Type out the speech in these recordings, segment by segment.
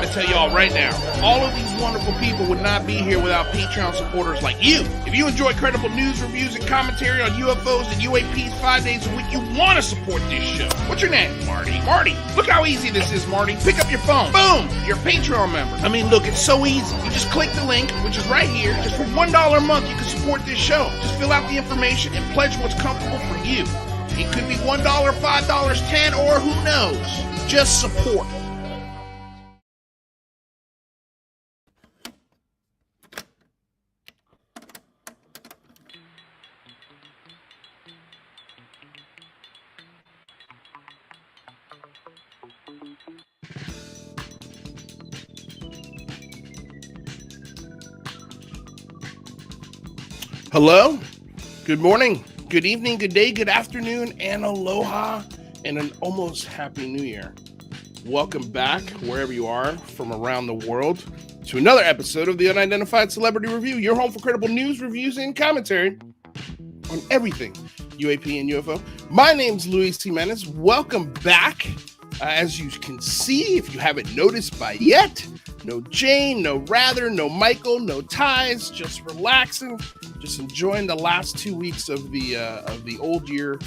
to tell y'all right now, all of these wonderful people would not be here without Patreon supporters like you. If you enjoy credible news, reviews, and commentary on UFOs and UAPs 5 days a week, you want to support this show. What's your name? Marty. Marty, look how easy this is, Marty. Pick up your phone. Boom! You're a Patreon member. I mean, look, it's so easy. You just click the link, which is right here. Just for $1 a month, you can support this show. Just fill out the information and pledge what's comfortable for you. It could be $1, $5, $10, or who knows. Just support. Hello, good morning, good evening, good day, good afternoon, and aloha, and an almost happy new year. Welcome back, wherever you are from around the world, to another episode of the Unidentified Celebrity Review, your home for credible news, reviews, and commentary on everything UAP and UFO. My name's Luis Jimenez. Welcome back. As you can see, if you haven't noticed by yet, no Jane, no Rather, no Michael, no ties, just relaxing, just enjoying the last 2 weeks of the old year,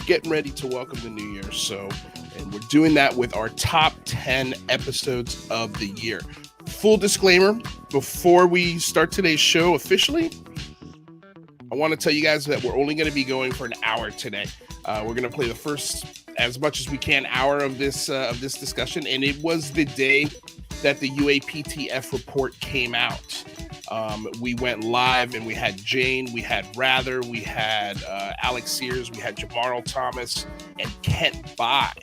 getting ready to welcome the new year. So, and we're doing that with our top 10 episodes of the year. Full disclaimer, before we start today's show officially, I want to tell you guys that we're only going to be going for an hour today. We're going to play the first, as much as we can, hour of this discussion, and it was the day that the UAPTF report came out. We went live and we had Jane, we had Rather, we had Alec Sears, we had Jamarl Thomas, and Kent Bye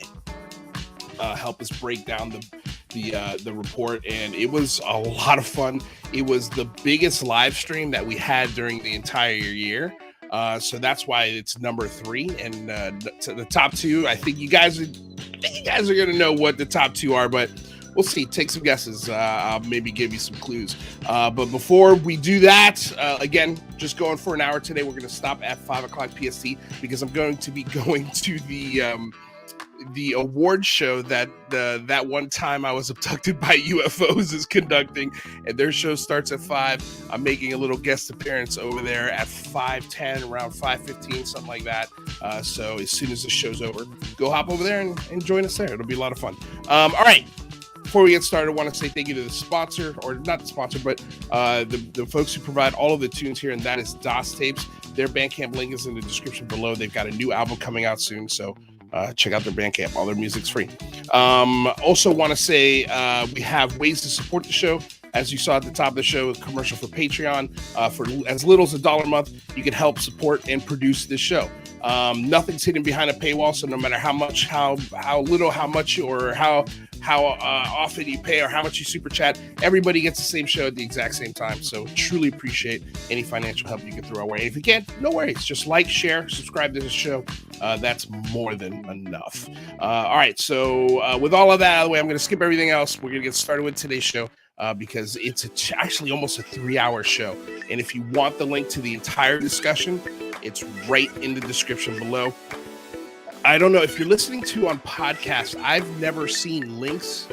help us break down the report, and it was a lot of fun. It was the biggest live stream that we had during the entire year. So that's why it's number 3, and to the top 2. I think you guys are going to know what the top 2 are, but we'll see. Take some guesses. I'll maybe give you some clues. But before we do that, again, just going for an hour today. We're going to stop at 5 o'clock PST because I'm going to be going to the award show that that one time I was abducted by UFOs is conducting, and their show starts at 5. I'm making a little guest appearance over there at 5:10, around 5:15, something like that. So as soon as the show's over, go hop over there and join us there. It'll be a lot of fun. All right. Before we get started, I want to say thank you to the sponsor, or not the sponsor, but the folks who provide all of the tunes here, and that is DOS Tapes. Their Bandcamp link is in the description below. They've got a new album coming out soon, so check out their Bandcamp. All their music's free. Also want to say we have ways to support the show. As you saw at the top of the show, a commercial for Patreon. For as little as $1 a month, you can help support and produce this show. Nothing's hidden behind a paywall, so no matter how much, how little, how much, or how often you pay or how much you super chat, everybody gets the same show at the exact same time. So truly appreciate any financial help you can throw our way. If you can't, no worries. Just like, share, subscribe to the show. That's more than enough. All right. So with all of that out of the way, I'm going to skip everything else. We're going to get started with today's show because it's actually almost a 3-hour show. And if you want the link to the entire discussion, it's right in the description below. I don't know if you're listening to on podcast. I've never seen links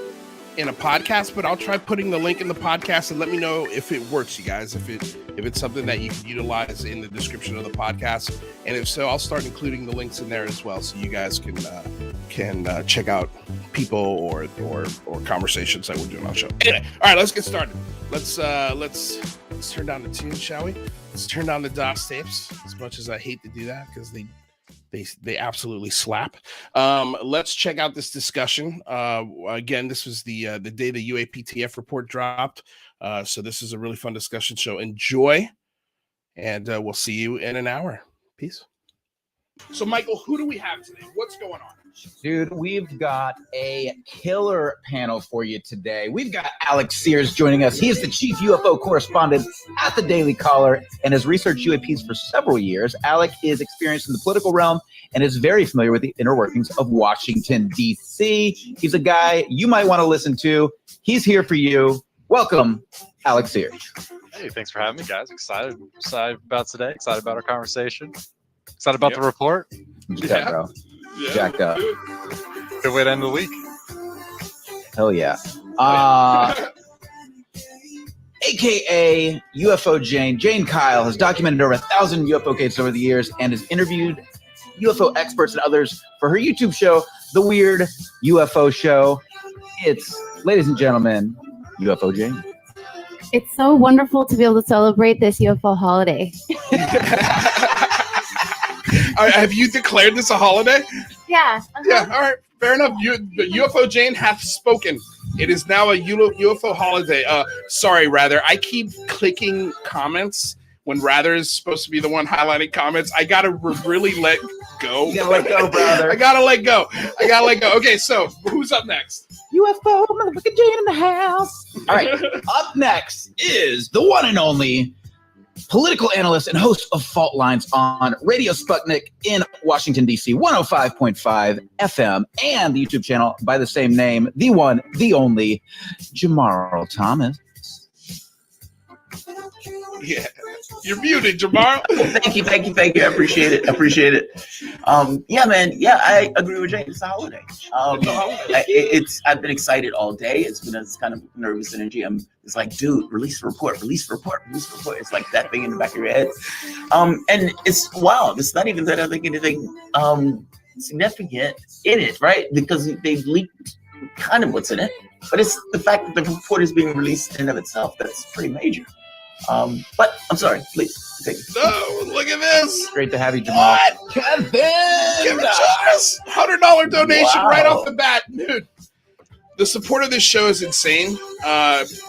in a podcast, but I'll try putting the link in the podcast and let me know if it works, you guys. If it's something that you can utilize in the description of the podcast, and if so, I'll start including the links in there as well, so you guys can check out people or conversations that we're doing on the show. Anyway, all right, let's get started. Let's turn down the tune, shall we? Let's turn down the DOS tapes. As much as I hate to do that because they absolutely slap. Let's check out this discussion. Again, this was the day the UAPTF report dropped. So this is a really fun discussion. So enjoy, and we'll see you in an hour. Peace. So, Michael, who do we have today? What's going on? Dude, we've got a killer panel for you today. We've got Alec Sears joining us. He is the chief UFO correspondent at the Daily Caller and has researched UAPs for several years. Alec is experienced in the political realm and is very familiar with the inner workings of Washington, D.C. He's a guy you might want to listen to. He's here for you. Welcome, Alec Sears. Hey, thanks for having me, guys. Excited about today. Excited about our conversation. Excited about the report. Yeah, bro. Yeah. Jacked up. Good way to end the week. Hell yeah. AKA UFO Jane. Jane Kyle has documented over 1,000 UFO cases over the years and has interviewed UFO experts and others for her YouTube show, The Weird UFO Show. It's, ladies and gentlemen, UFO Jane. It's so wonderful to be able to celebrate this UFO holiday. Have you declared this a holiday? Yeah. Yeah, all right, fair enough. The UFO Jane hath spoken. It is now a UFO holiday. Sorry, Rather. I keep clicking comments when Rather is supposed to be the one highlighting comments. I gotta really let go. You gotta let go, brother. I gotta let go. Okay, so who's up next? UFO motherfucking Jane in the house. All right, up next is the one and only political analyst and host of Fault Lines on Radio Sputnik in Washington, D.C., 105.5 FM, and the YouTube channel by the same name, the one, the only, Jamarl Thomas. Yeah, you're muted, Jamarl. Thank you. I appreciate it. Yeah, man. Yeah, I agree with Jane. It's a holiday. I've been excited all day. It's been this kind of nervous energy. It's like, dude, release a report. It's like that thing in the back of your head. And it's wild. It's not even that I think anything significant in it, right? Because they've leaked kind of what's in it. But it's the fact that the report is being released in and of itself that's pretty major. But I'm sorry, please continue. No, look at this. Great to have you, Jamal. What? Kevin! $100 donation Wow. right off the bat, dude. The support of this show is insane.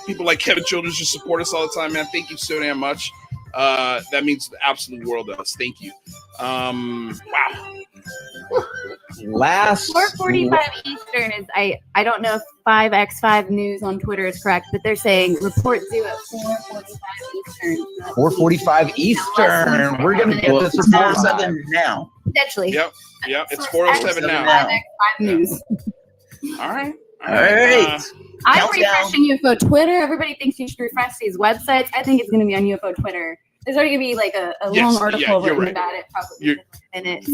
People like Kevin Childers just support us all the time, man. Thank you so damn much. That means the absolute world to us. Thank you. Wow. Last 4:45 Eastern is I don't know if 5x5 News on Twitter is correct, but they're saying report due at 4:45 Eastern. 4:45 Eastern. We're gonna get this report 4:07 now. Potentially. Yep. It's 4:07 now. 5x5 News. All right. All right. I'm Countdown. refreshing UFO Twitter. Everybody thinks you should refresh these websites. I think it's going to be on UFO Twitter. There's already going to be like a Yes, long article yeah, you're written right. about it, probably You're- in minutes.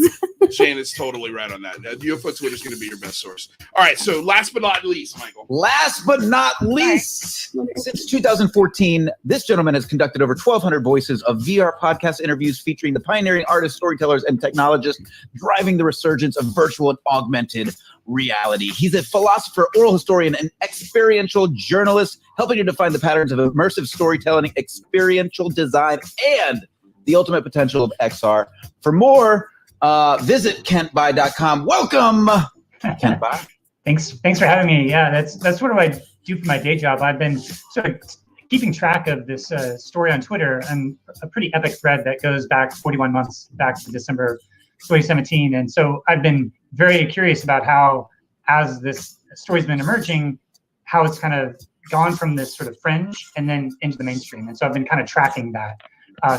Shane is totally right on that. UFO Twitter is going to be your best source. All right. So last but not least, Michael. Last but not least, since 2014, this gentleman has conducted over 1,200 voices of VR podcast interviews featuring the pioneering artists, storytellers, and technologists driving the resurgence of virtual and augmented reality. He's a philosopher, oral historian, and experiential journalist, helping to define the patterns of immersive storytelling, experiential design, and the ultimate potential of XR. For more, visit kentbye.com. Welcome, Kent Bye. Thanks for having me. Yeah, that's sort of what I do for my day job. I've been sort of keeping track of this story on Twitter, and a pretty epic thread that goes back 41 months back to December 2017. And so I've been very curious about how, as this story's been emerging, how it's kind of gone from this sort of fringe and then into the mainstream. And so I've been kind of tracking that.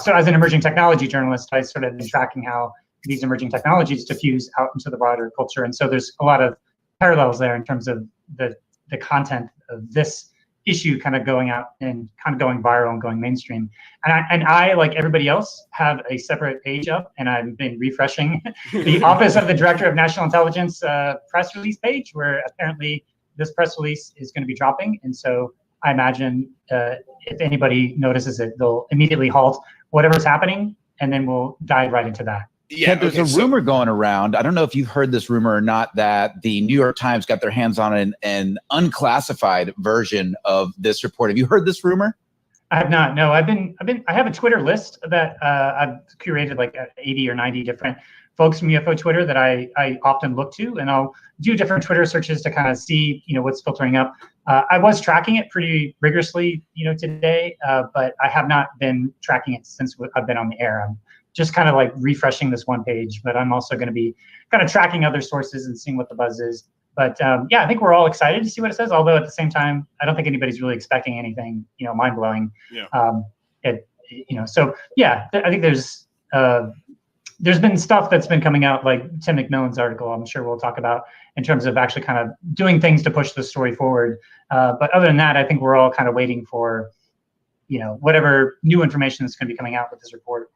So as an emerging technology journalist, I sort of been tracking how these emerging technologies diffuse out into the broader culture. And so there's a lot of parallels there in terms of the content of this issue kind of going out and kind of going viral and going mainstream. And I, like everybody else, have a separate page up, and I've been refreshing the Office of the Director of National Intelligence press release page, where apparently this press release is going to be dropping. And so I imagine if anybody notices it, they'll immediately halt whatever's happening, and then we'll dive right into that. Yeah, There's a rumor going around. I don't know if you've heard this rumor or not, that the New York Times got their hands on an unclassified version of this report. Have you heard this rumor? I have not. No, I have a Twitter list that I've curated, like 80 or 90 different folks from UFO Twitter that I often look to, and I'll do different Twitter searches to kind of see, what's filtering up. I was tracking it pretty rigorously, today, but I have not been tracking it since I've been on the air. I'm just kind of like refreshing this one page, but I'm also going to be kind of tracking other sources and seeing what the buzz is. But yeah, I think we're all excited to see what it says. Although at the same time, I don't think anybody's really expecting anything, mind blowing. Yeah. So yeah, I think there's been stuff that's been coming out, like Tim McMillan's article, I'm sure we'll talk about, in terms of actually kind of doing things to push the story forward. But other than that, I think we're all kind of waiting for, whatever new information that's going to be coming out with this report.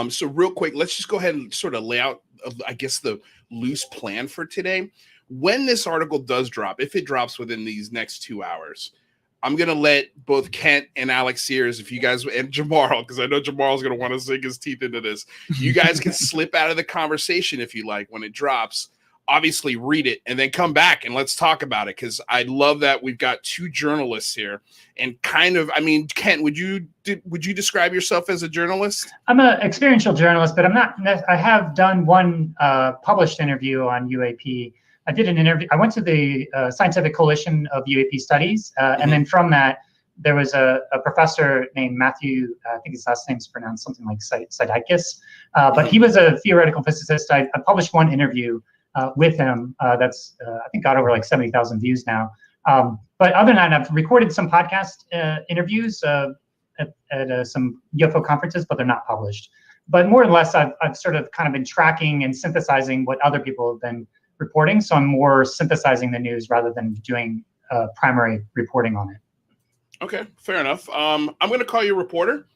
So real quick, let's just go ahead and sort of lay out, I guess, the loose plan for today. when this article does drop, if it drops within these next 2 hours, I'm going to let both Kent and Alec Sears, if you guys, and Jamarl, because I know Jamarl's going to want to sink his teeth into this. You guys can slip out of the conversation if you like when it drops. Obviously, read it and then come back and let's talk about it, because I love that we've got two journalists here. And kind of, I mean, Kent, would you describe yourself as a journalist? I'm an experiential journalist, but I'm not. I have done one published interview on UAP. I did an interview. I went to the Scientific Coalition of UAP Studies, and then from that, there was a professor named Matthew. I think his last name's pronounced something like Sidakis, but he was a theoretical physicist. I published one interview with him that's I think got over like 70,000 views now. But other than that, I've recorded some podcast interviews at some UFO conferences, but they're not published. But more or less, I've sort of kind of been tracking and synthesizing what other people have been reporting. So I'm more synthesizing the news rather than doing primary reporting on it. Okay, fair enough. I'm going to call you a reporter.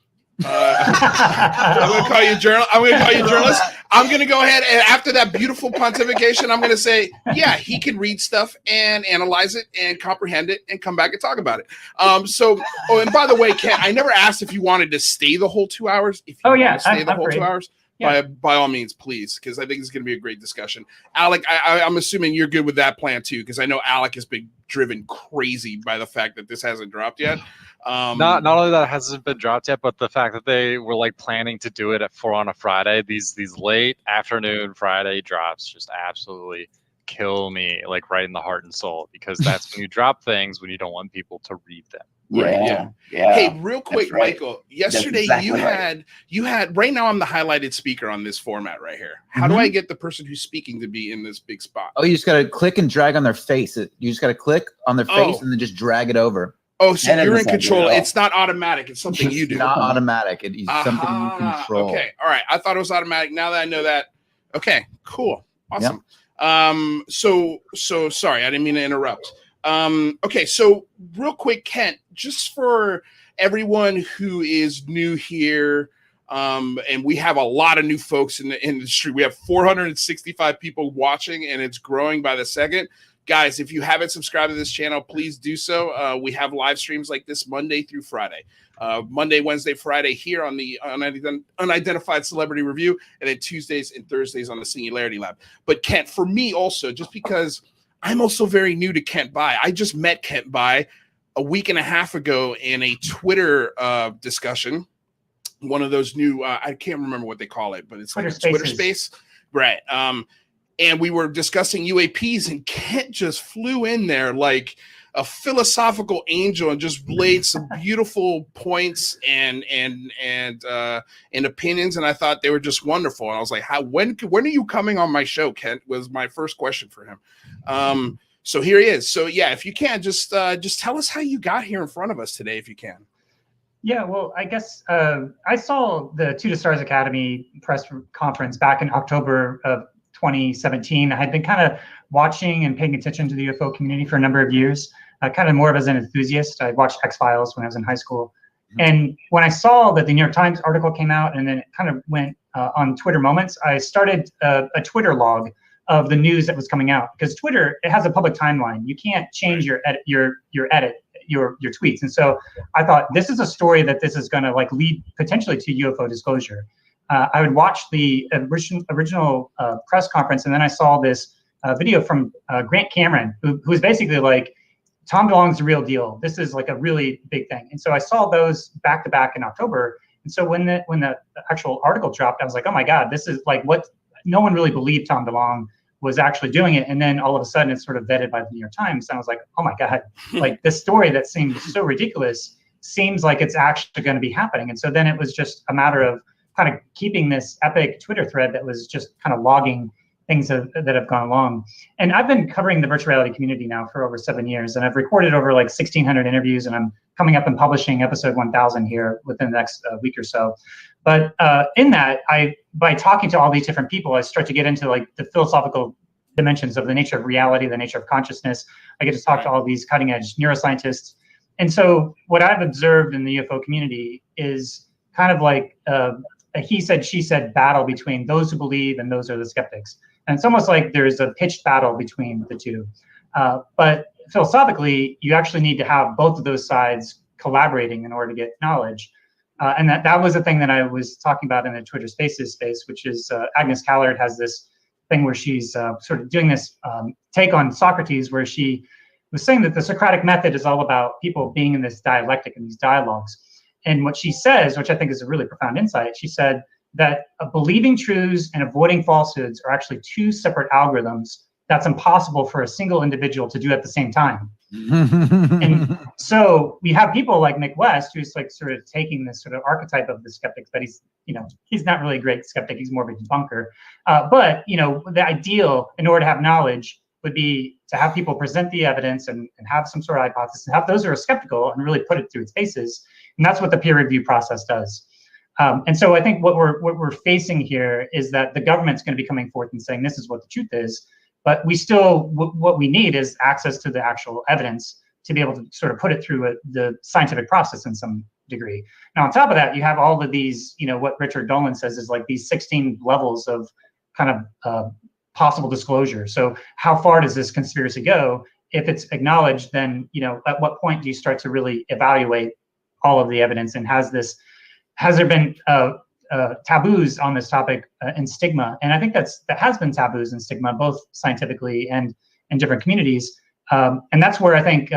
I'm going to call you journalist. I'm going to go ahead and after that beautiful pontification, I'm going to say, yeah, he can read stuff and analyze it and comprehend it and come back and talk about it. And by the way, Ken, I never asked if you wanted to stay the whole 2 hours. If you want to stay the whole 2 hours, yeah. By all means, please, because I think it's going to be a great discussion. Alec, I'm assuming you're good with that plan too, because I know Alec has been driven crazy by the fact that this hasn't dropped yet. Not only that it hasn't been dropped yet, but the fact that they were like planning to do it on a Friday. These late afternoon Friday drops just absolutely kill me, like right in the heart and soul, because that's when you drop things when you don't want people to read them. Yeah. Hey, real quick, right. Michael. Yesterday exactly you had right now I'm the highlighted speaker on this format right here. How do I get the person who's speaking to be in this big spot? Oh, you just gotta click and drag on their face. You just gotta click on their face and then just drag it over. Oh, so you're in control. It's not automatic. It's something you do. It's not automatic. It's something you control. Okay. All right. I thought it was automatic. Now that I know that. Okay. Cool. Awesome. Yep. So sorry. I didn't mean to interrupt. Okay. So real quick, Kent, just for everyone who is new here, and we have a lot of new folks in the industry. We have 465 people watching, and it's growing by the second. Guys, if you haven't subscribed to this channel, please do so. We have live streams like this Monday through Friday. Monday, Wednesday, Friday here on the Unidentified Celebrity Review, and then Tuesdays and Thursdays on the Singularity Lab. But Kent, for me also, just because I'm also very new to Kent Bye. I just met Kent Bye a week and a half ago in a Twitter discussion. One of those new, I can't remember what they call it, but it's Twitter like a Twitter space. Right. And we were discussing UAPs, and Kent just flew in there like a philosophical angel and just laid some beautiful points and opinions. And I thought they were just wonderful. And I was like, when are you coming on my show, Kent? Was my first question for him. So here he is. So yeah, if you can just tell us how you got here in front of us today, if you can. Yeah, well, I guess I saw the Two to Stars Academy press conference back in October of 2017. I had been kind of watching and paying attention to the UFO community for a number of years, kind of more of as an enthusiast. I watched X-Files when I was in high school. And when I saw that the New York Times article came out and then it kind of went on Twitter Moments, I started a Twitter log of the news that was coming out, because Twitter, it has a public timeline. You can't change your tweets. And so I thought, this is a story that this is going to like lead potentially to UFO disclosure. I would watch the original press conference, and then I saw this video from Grant Cameron, who was basically like, Tom DeLonge's the real deal. This is like a really big thing. And so I saw those back to back in October. And so when the actual article dropped, I was like, oh my God, this is like what no one really believed Tom DeLonge was actually doing it. And then all of a sudden it's sort of vetted by the New York Times. And I was like, oh my God, like this story that seemed so ridiculous seems like it's actually going to be happening. And so then it was just a matter of kind of keeping this epic Twitter thread that was just kind of logging things that have gone along. And I've been covering the virtual reality community now for over 7 years, and I've recorded over like 1,600 interviews, and I'm coming up and publishing episode 1,000 here within the next week or so. But in that, by talking to all these different people, I start to get into like the philosophical dimensions of the nature of reality, the nature of consciousness. I get to talk to all these cutting edge neuroscientists. And so what I've observed in the UFO community is kind of like a he said, she said battle between those who believe and those who are the skeptics. And it's almost like there's a pitched battle between the two. But philosophically, you actually need to have both of those sides collaborating in order to get knowledge. And that was the thing that I was talking about in the Twitter Spaces space, which is Agnes Callard has this thing where she's sort of doing this take on Socrates, where she was saying that the Socratic method is all about people being in this dialectic and these dialogues. And what she says, which I think is a really profound insight, she said that believing truths and avoiding falsehoods are actually two separate algorithms that's impossible for a single individual to do at the same time. And so we have people like Nick West, who's like sort of taking this sort of archetype of the skeptic, but he's not really a great skeptic. He's more of a debunker. But the ideal in order to have knowledge would be to have people present the evidence and have some sort of hypothesis, and have those who are skeptical and really put it through its paces. And that's what the peer review process does. And so I think what we're facing here is that the government's going to be coming forth and saying this is what the truth is. But we still, what we need is access to the actual evidence to be able to sort of put it through the scientific process in some degree. Now, on top of that, you have all of these, what Richard Dolan says is like these 16 levels of kind of possible disclosure. So how far does this conspiracy go? If it's acknowledged, then, at what point do you start to really evaluate all of the evidence? And has there been taboos on this topic and stigma? And I think that has been taboos and stigma, both scientifically and in different communities. And that's where I think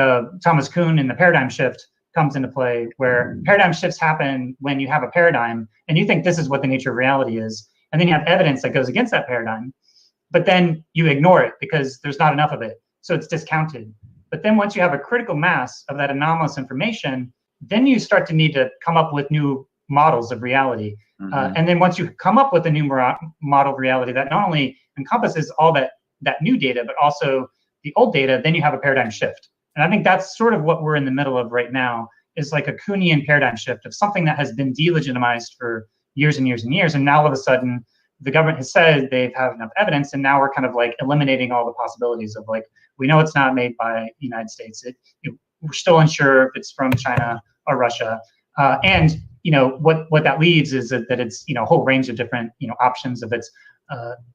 Thomas Kuhn in the paradigm shift comes into play, where paradigm shifts happen when you have a paradigm and you think this is what the nature of reality is. And then you have evidence that goes against that paradigm, but then you ignore it because there's not enough of it. So it's discounted. But then once you have a critical mass of that anomalous information, then you start to need to come up with new models of reality. And then once you come up with a new model of reality that not only encompasses all that new data, but also the old data, then you have a paradigm shift. And I think that's sort of what we're in the middle of right now, is like a Kuhnian paradigm shift of something that has been delegitimized for years and years and years. And now all of a sudden, the government has said they've had enough evidence, and now we're kind of like eliminating all the possibilities of like, we know it's not made by the United States. We're still unsure if it's from China or Russia. And what that leaves is that it's a whole range of different options. If it's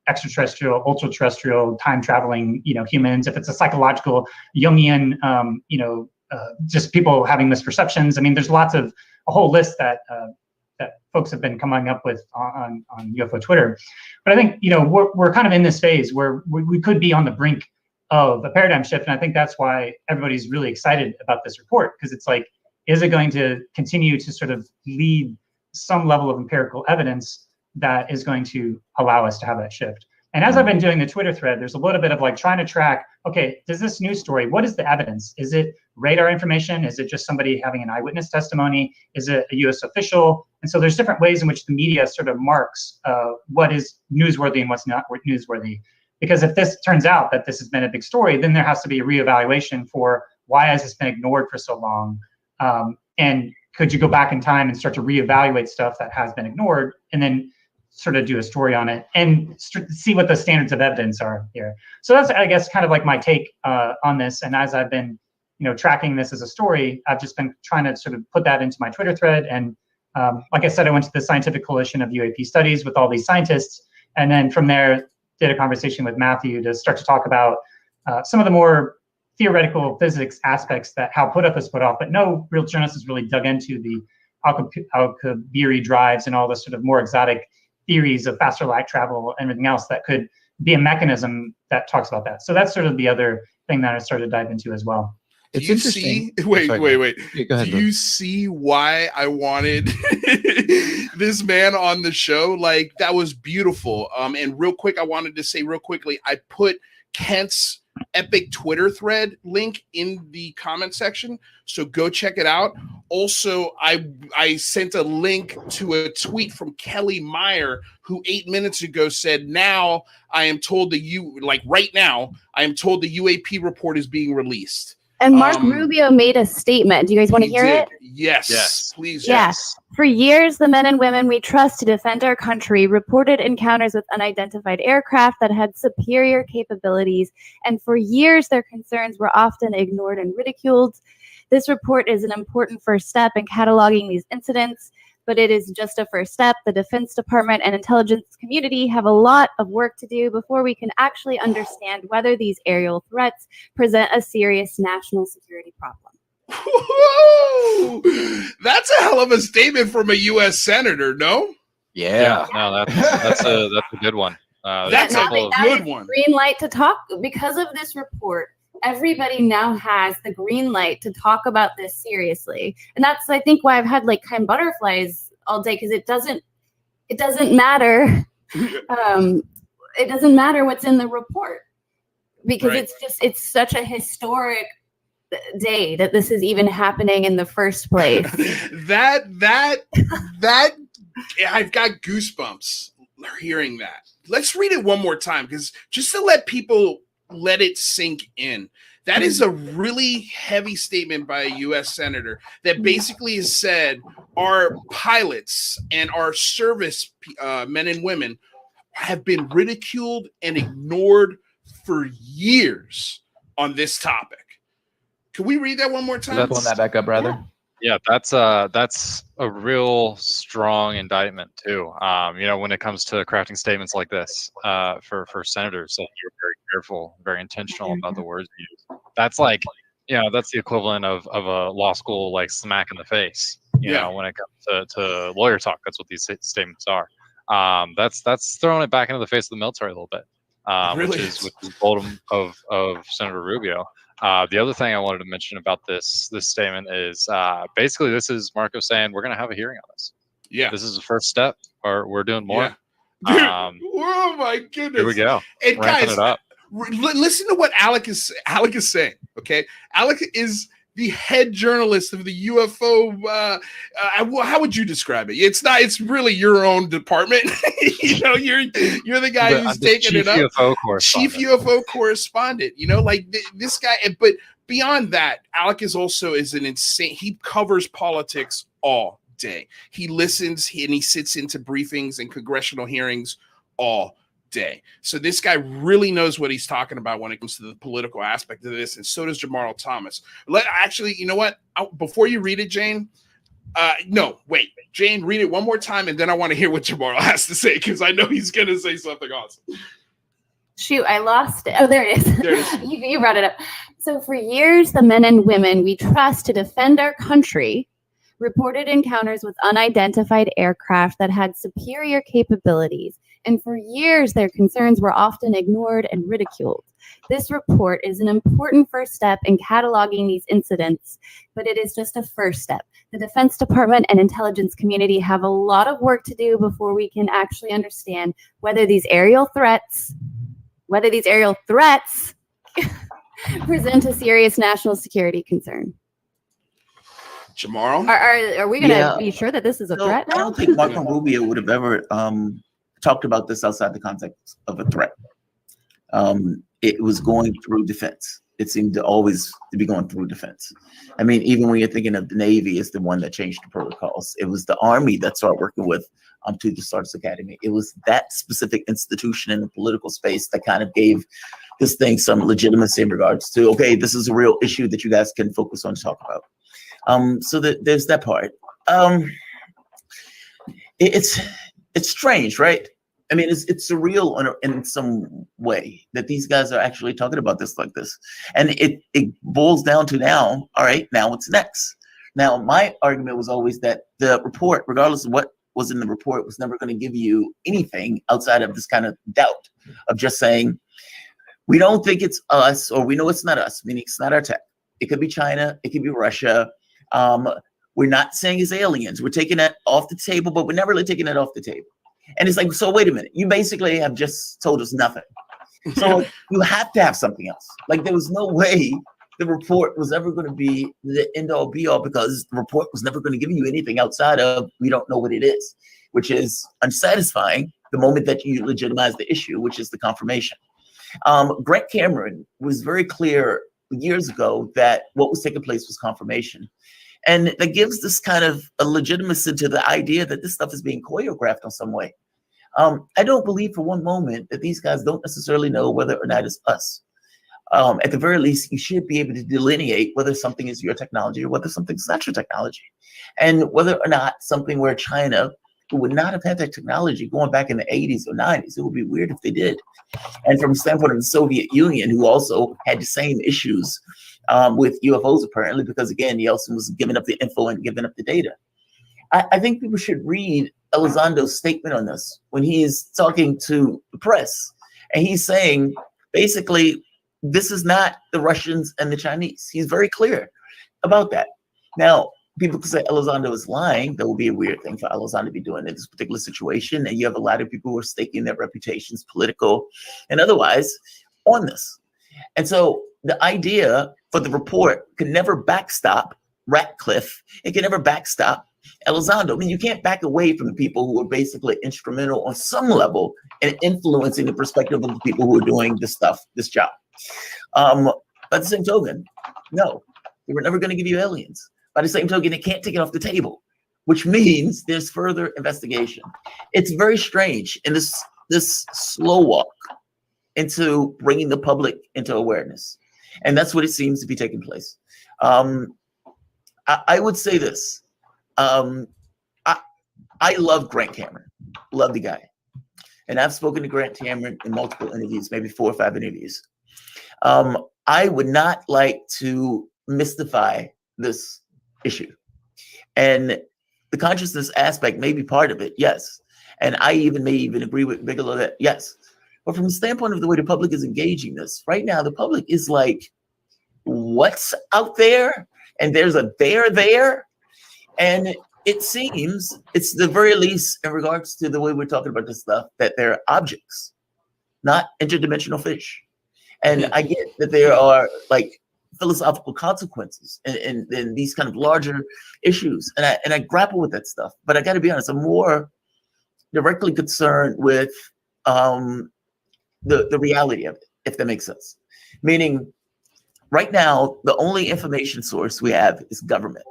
extraterrestrial, ultra-terrestrial, time-traveling humans, if it's a psychological Jungian, just people having misperceptions. I mean, there's a whole list that folks have been coming up with on UFO Twitter. But I think we're kind of in this phase where we could be on the brink of a paradigm shift, and I think that's why everybody's really excited about this report, because it's like, is it going to continue to sort of lead some level of empirical evidence that is going to allow us to have that shift? And as I've been doing the Twitter thread, there's a little bit of like trying to track, okay, does this news story, what is the evidence? Is it radar information? Is it just somebody having an eyewitness testimony? Is it a US official? And so there's different ways in which the media sort of marks what is newsworthy and what's not newsworthy. Because if this turns out that this has been a big story, then there has to be a reevaluation for why has this been ignored for so long? And could you go back in time and start to reevaluate stuff that has been ignored, and then sort of do a story on it and see what the standards of evidence are here? So that's, I guess, kind of like my take on this. And as I've been, tracking this as a story, I've just been trying to sort of put that into my Twitter thread. And like I said, I went to the Scientific Coalition of UAP Studies with all these scientists, and then from there did a conversation with Matthew to start to talk about some of the more theoretical physics aspects that Hal Puthoff has put off, but no real journalist has really dug into the Alcubierre drives and all the sort of more exotic theories of faster light travel and everything else that could be a mechanism that talks about that. So that's sort of the other thing that I started to dive into as well. It's interesting. Wait. Yeah, go ahead, Do you see why I wanted this man on the show? Like, that was beautiful. And real quick, I wanted to say real quickly, I put Kent's epic Twitter thread link in the comment section, so go check it out. Also, I sent a link to a tweet from Kelly Meyer, who 8 minutes ago said, now I am told right now I am told the UAP report is being released. And Mark Rubio made a statement. Do you guys want to hear it? Yes, please. Yeah. Yes. For years, the men and women we trust to defend our country reported encounters with unidentified aircraft that had superior capabilities, and for years their concerns were often ignored and ridiculed. This report is an important first step in cataloging these incidents. but it is just a first step. The Defense Department and intelligence community have a lot of work to do before we can actually understand whether these aerial threats present a serious national security problem. Whoa! That's a hell of a statement from a U.S. senator, no? Yeah, no, that's a good one. That's a good one. Green light to talk because of this report. Everybody now has the green light to talk about this seriously, and that's I think why I've had like kind of butterflies all day, because it doesn't matter. It doesn't matter what's in the report, because it's such a historic day that this is even happening in the first place. that I've got goosebumps hearing that. Let's read it one more time, because just to let people let it sink in. That is a really heavy statement by a U.S. senator that basically has said our pilots and our service men and women have been ridiculed and ignored for years on this topic. Can we read that one more time? Pulling that back up, brother. Yeah, that's a real strong indictment too. When it comes to crafting statements like this, for senators, so you're very careful, very intentional about the words you use. That's like, that's the equivalent of a law school like smack in the face. You know, when it comes to lawyer talk, that's what these statements are. That's throwing it back into the face of the military a little bit, which is bold of Senator Rubio. The other thing I wanted to mention about this statement is basically this is Marco saying we're going to have a hearing on this. Yeah, this is the first step, or we're doing more. Yeah. Oh my goodness! Here we go. And ramping guys, it up. Listen to what Alec is saying. Okay, Alec is the head journalist of the UFO. How would you describe it? It's really your own department. You're the guy who's taking it up. Chief UFO correspondent. This guy. But beyond that, Alec is an insane. He covers politics all day. He listens and he sits into briefings and congressional hearings all day. So this guy really knows what he's talking about when it comes to the political aspect of this, and so does Jamarl Thomas. You know what? Before you read it, Jane, Jane, read it one more time, and then I want to hear what Jamarl has to say, because I know he's going to say something awesome. Shoot, I lost it. Oh, there it is. There it is. You brought it up. So for years, the men and women we trust to defend our country reported encounters with unidentified aircraft that had superior capabilities. And for years, their concerns were often ignored and ridiculed. This report is an important first step in cataloging these incidents, but it is just a first step. The Defense Department and intelligence community have a lot of work to do before we can actually understand whether these aerial threats present a serious national security concern. Jamarl? Are we going to be sure that this is a threat now? I don't think Marco Rubio would have ever talked about this outside the context of a threat. It was going through defense. It seemed to always to be going through defense. I mean, even when you're thinking of the Navy is the one that changed the protocols. It was the Army that started working with to the Stars Academy. It was that specific institution in the political space that kind of gave this thing some legitimacy in regards to, okay, this is a real issue that you guys can focus on to talk about. So there's that part. It's strange, right? I mean, it's surreal in some way that these guys are actually talking about this like this. And it boils down to now, all right, now what's next? Now, my argument was always that the report, regardless of what was in the report, was never going to give you anything outside of this kind of doubt of just saying, we don't think it's us, or we know it's not us, meaning it's not our tech. It could be China, it could be Russia. We're not saying it's aliens. We're taking that off the table, but we're never really taking it off the table. And it's like, so wait a minute, you basically have just told us nothing. So you have to have something else. Like, there was no way the report was ever going to be the end all be all, because the report was never going to give you anything outside of, we don't know what it is, which is unsatisfying the moment that you legitimize the issue, which is the confirmation. Grant Cameron was very clear years ago that what was taking place was confirmation. And that gives this kind of a legitimacy to the idea that this stuff is being choreographed in some way. I don't believe for one moment that these guys don't necessarily know whether or not it's us. At the very least, you should be able to delineate whether something is your technology or whether something's not your technology. And whether or not something where China, who would not have had that technology going back in the 80s or 90s, it would be weird if they did. And from the standpoint of the Soviet Union, who also had the same issues with UFOs, apparently, because again, Yeltsin was giving up the info and giving up the data. I think people should read Elizondo's statement on this when he's talking to the press. And he's saying, basically, this is not the Russians and the Chinese. He's very clear about that. Now, people could say Elizondo is lying. That would be a weird thing for Elizondo to be doing in this particular situation. And you have a lot of people who are staking their reputations, political and otherwise, on this. And so the idea for the report can never backstop Ratcliffe. It can never backstop Elizondo. I mean, you can't back away from the people who are basically instrumental on some level in influencing the perspective of the people who are doing this stuff, this job. By the same token, no, they were never going to give you aliens. By the same token, they can't take it off the table, which means there's further investigation. It's very strange in this slow walk into bringing the public into awareness. And that's what it seems to be taking place. I would say this. I love Grant Cameron, love the guy. And I've spoken to Grant Cameron in multiple interviews, maybe 4 or 5 interviews. I would not like to mystify this issue. And the consciousness aspect may be part of it, yes. And I may even agree with Bigelow that, yes. But from the standpoint of the way the public is engaging this, right now, the public is like, what's out there? And there's a there. And it seems, it's the very least in regards to the way we're talking about this stuff, that they're objects, not interdimensional fish. And I get that there are like philosophical consequences and these kind of larger issues. And I grapple with that stuff. But I got to be honest, I'm more directly concerned with the reality of it, if that makes sense. Meaning, right now, the only information source we have is government.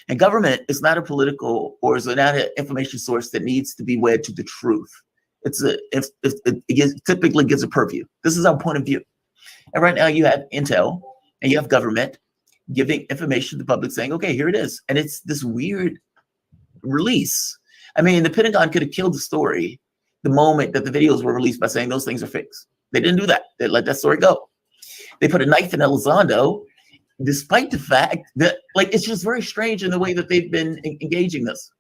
And government is not a political or is not an information source that needs to be wed to the truth. It typically gives a purview. This is our point of view. And right now you have intel and you have government giving information to the public saying, okay, here it is. And it's this weird release. I mean, the Pentagon could have killed the story the moment that the videos were released by saying those things are fakes. They didn't do that. They let that story go. They put a knife in Elizondo, despite the fact that, like, it's just very strange in the way that they've been engaging this.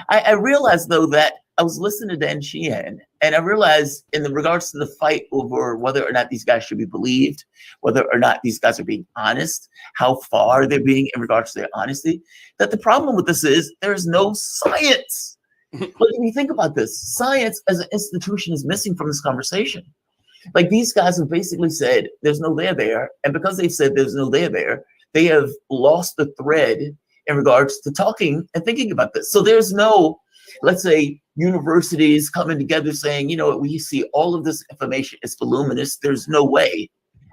I realized, though, that I was listening to Dan Sheehan, and I realized in regards to the fight over whether or not these guys should be believed, whether or not these guys are being honest, how far they're being in regards to their honesty, that the problem with this is there's no science. But if you think about this, science as an institution is missing from this conversation. Like, these guys have basically said there's no there, and because they've said there's no there, they have lost the thread in regards to talking and thinking about this. So there's no, let's say, universities coming together saying, you know what, we see all of this information is voluminous. There's no way.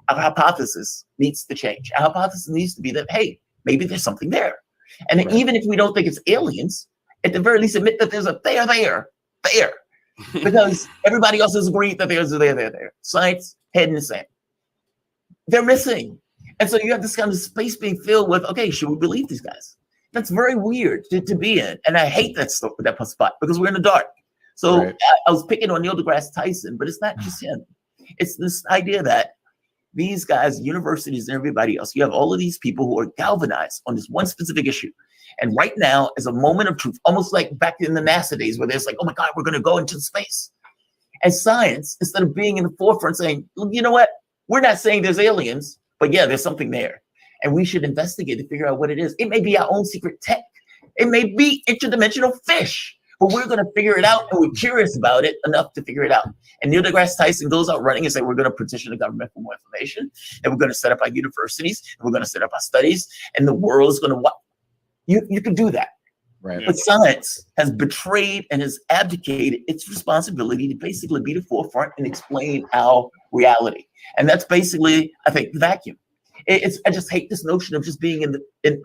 Our hypothesis needs to change. Our hypothesis needs to be that, hey, maybe there's something there. And right. Even if we don't think it's aliens, at the very least admit that there's a there. Because everybody else has agreed that there's a there. Science, head in the sand. They're missing. And so you have this kind of space being filled with, okay, should we believe these guys? That's very weird to be in. And I hate that spot because we're in the dark. So right. I was picking on Neil deGrasse Tyson, but it's not just him. It's this idea that these guys, universities and everybody else, you have all of these people who are galvanized on this one specific issue. And right now is a moment of truth, almost like back in the NASA days where there's like, oh my God, we're going to go into space. And science, instead of being in the forefront saying, you know what, we're not saying there's aliens, but yeah, there's something there. And we should investigate to figure out what it is. It may be our own secret tech. It may be interdimensional fish, but we're going to figure it out. And we're curious about it enough to figure it out. And Neil deGrasse Tyson goes out running and say, we're going to petition the government for more information. And we're going to set up our universities. And we're going to set up our studies. And the world is going to watch. You can do that. Right. But science has betrayed and has abdicated its responsibility to basically be the forefront and explain our reality. And that's basically, I think, the vacuum. I just hate this notion of just being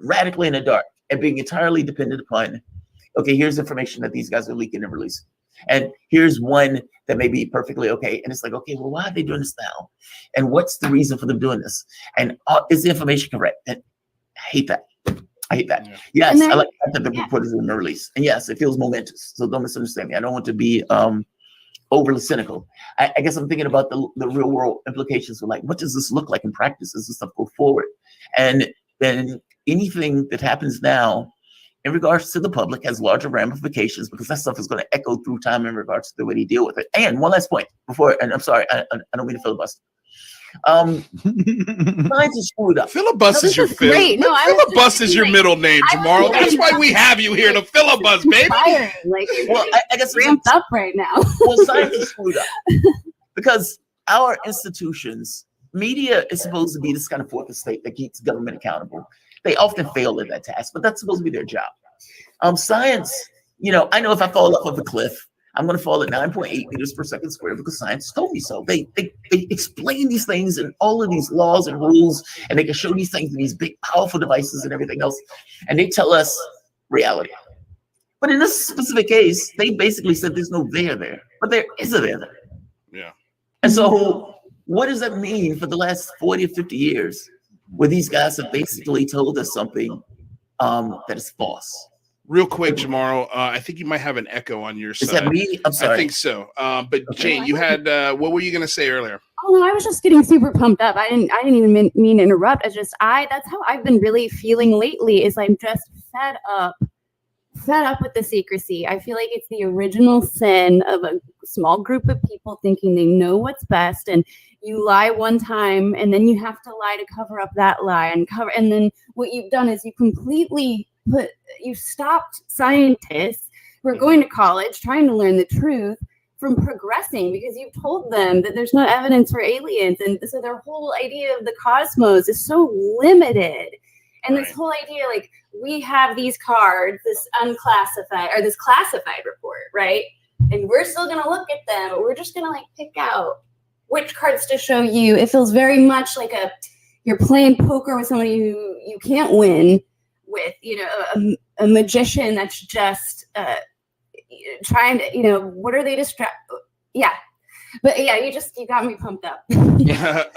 radically in the dark and being entirely dependent upon, okay, here's information that these guys are leaking and releasing. And here's one that may be perfectly okay. And it's like, okay, well, why are they doing this now? And what's the reason for them doing this? And is the information correct? And I hate that. Yeah. Yes, I like that the report is in the release. And yes, it feels momentous. So don't misunderstand me. I don't want to be overly cynical. I guess I'm thinking about the real world implications of like, what does this look like in practice as this stuff go forward? And then anything that happens now in regards to the public has larger ramifications because that stuff is going to echo through time in regards to the way they deal with it. And one last point before, and I'm sorry, I don't mean to filibuster. Science is screwed up. Filibuster is your great. No, filibuster is your middle name, Jamarl. That's why we have you here to filibuster, baby. Well, I guess ramped up right now. Well, science is screwed up because our institutions, media is supposed to be this kind of fourth estate that keeps government accountable. They often fail at that task, but that's supposed to be their job. Science, I know if I fall off of a cliff, I'm going to fall at 9.8 meters per second squared because science told me so. They explain these things and all of these laws and rules, and they can show these things in these big, powerful devices and everything else, and they tell us reality. But in this specific case, they basically said there's no there, but there is a there. Yeah. And so what does that mean for the last 40 or 50 years where these guys have basically told us something that is false? Real quick, Jamarl, I think you might have an echo on your side. Is that me? I'm sorry. I think so. But Jane, you had what were you going to say earlier? Oh, I was just getting super pumped up. I didn't even mean to interrupt. That's how I've been really feeling lately. Is I'm just fed up with the secrecy. I feel like it's the original sin of a small group of people thinking they know what's best, and you lie one time, and then you have to lie to cover up that lie, and then what you've done is you stopped scientists who are going to college trying to learn the truth from progressing because you've told them that there's no evidence for aliens, and so their whole idea of the cosmos is so limited. And this whole idea, like, we have these cards, this unclassified or this classified report, right? And we're still going to look at them, but we're just going to like pick out which cards to show you. It feels very much like you're playing poker with somebody who you can't win with, a magician that's just trying to, what are they yeah. But yeah, you got me pumped up. Go ahead,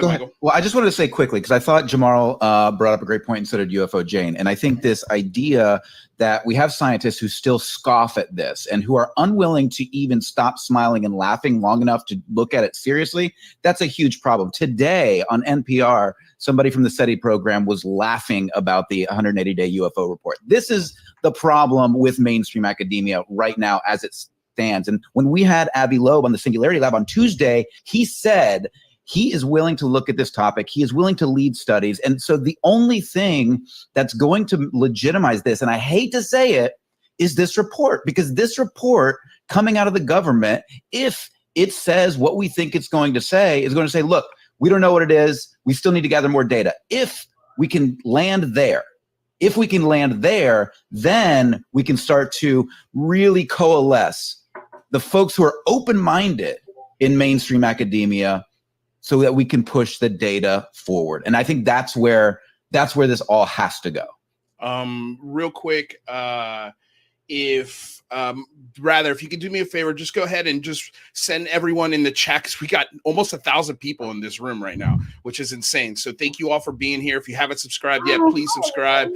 Michael. Well, I just wanted to say quickly, because I thought Jamarl brought up a great point and so did UFO Jane. And I think this idea that we have scientists who still scoff at this and who are unwilling to even stop smiling and laughing long enough to look at it seriously, that's a huge problem. Today on NPR, somebody from the SETI program was laughing about the 180-day UFO report. This is the problem with mainstream academia right now as it stands. And when we had Avi Loeb on the Singularity Lab on Tuesday, he said he is willing to look at this topic. He is willing to lead studies. And so the only thing that's going to legitimize this, and I hate to say it, is this report. Because this report coming out of the government, if it says what we think it's going to say, is going to say, look, we don't know what it is. We still need to gather more data. If we can land there, then we can start to really coalesce the folks who are open-minded in mainstream academia so that we can push the data forward. And I think that's where this all has to go. Real quick, if you could do me a favor, just go ahead and just send everyone in the chat, because we got almost 1,000 people in this room right now, which is insane. So thank you all for being here. If you haven't subscribed yet, please subscribe,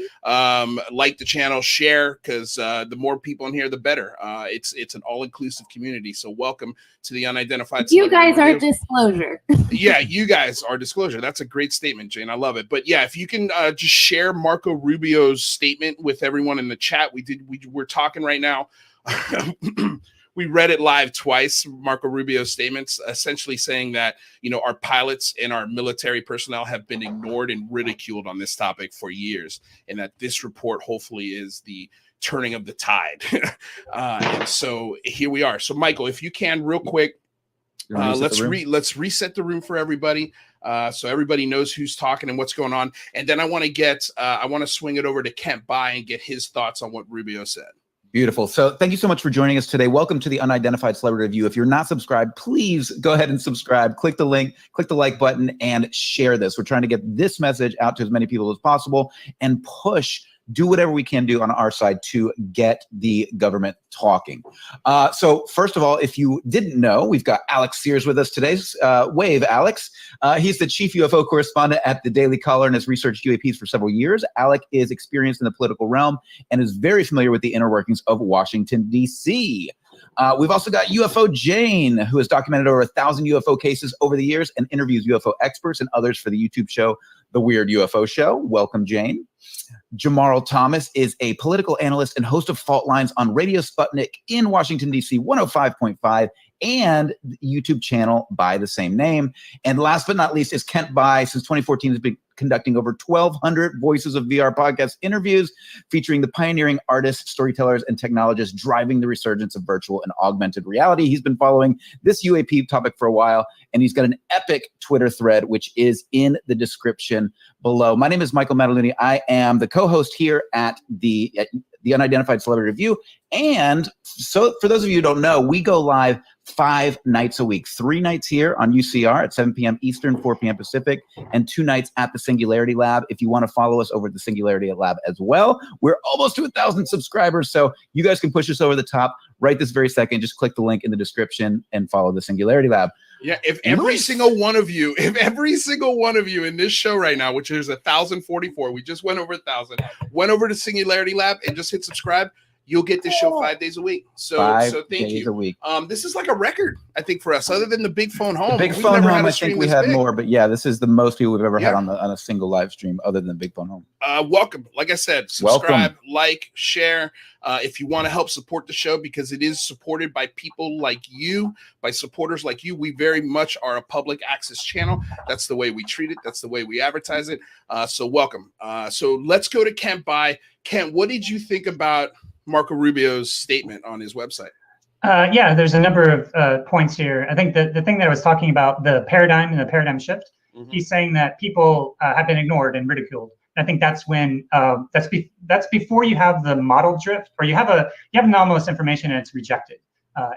like the channel, share, because the more people in here, the better. It's an all-inclusive community. So welcome to the Unidentified. You guys are disclosure. Yeah, you guys are disclosure. That's a great statement, Jane. I love it. But yeah, if you can just share Marco Rubio's statement with everyone in the chat. We're talking right now. We read it live twice, Marco Rubio's statements, essentially saying that, our pilots and our military personnel have been ignored and ridiculed on this topic for years, and that this report hopefully is the turning of the tide. And so here we are. So Michael, if you can real quick, let's reset the room for everybody. So everybody knows who's talking and what's going on. And then I want to swing it over to Kent Bye and get his thoughts on what Rubio said. Beautiful. So thank you so much for joining us today. Welcome to the Unidentified Celebrity Review. If you're not subscribed, please go ahead and subscribe. Click the link, click the like button, and share this. We're trying to get this message out to as many people as possible and push do whatever we can do on our side to get the government talking. So first of all, if you didn't know, we've got Alec Sears with us today. Wave, Alex. He's the chief UFO correspondent at the Daily Caller and has researched UAPs for several years. Alec is experienced in the political realm and is very familiar with the inner workings of Washington, D.C. We've also got UFO Jane, who has documented over 1,000 UFO cases over the years and interviews UFO experts and others for the YouTube show, The Weird UFO Show. Welcome, Jane. Jamarl Thomas is a political analyst and host of Fault Lines on Radio Sputnik in Washington, D.C., 105.5, and the YouTube channel by the same name. And last but not least is Kent Bye. Since 2014, has been conducting over 1,200 Voices of VR podcast interviews featuring the pioneering artists, storytellers, and technologists driving the resurgence of virtual and augmented reality. He's been following this UAP topic for a while, and he's got an epic Twitter thread, which is in the description below. My name is Michael Mataluni. I am the co-host here at the Unidentified Celebrity Review. And so for those of you who don't know, we go live 5 nights a week, 3 nights here on UCR at 7 p.m. Eastern, 4 p.m. Pacific, and 2 nights at the Singularity Lab. If you want to follow us over at the Singularity Lab as well, we're almost to 1,000 subscribers, so you guys can push us over the top right this very second. Just click the link in the description and follow the Singularity Lab. Yeah, if every single one of you in this show right now, which is 1,044, we just went over 1,000, went over to Singularity Lab and just hit subscribe, you'll get this show 5 days a week. So thank you. A week. This is like a record, I think, for us, other than the Big Phone Home. The Big Phone Home, I think we had more, but yeah, this is the most people we've ever had on a single live stream other than Big Phone Home. Welcome. Like I said, subscribe, like, share. If you want to help support the show, because it is supported by people like you, by supporters like you, we very much are a public access channel. That's the way we treat it. That's the way we advertise it. So welcome. So let's go to Kent Bye. Kent, what did you think about Marco Rubio's statement on his website? Yeah, there's a number of points here. I think the thing that I was talking about, the paradigm and the paradigm shift, he's saying that people have been ignored and ridiculed. I think that's when that's before you have the model drift, or you have anomalous information and it's rejected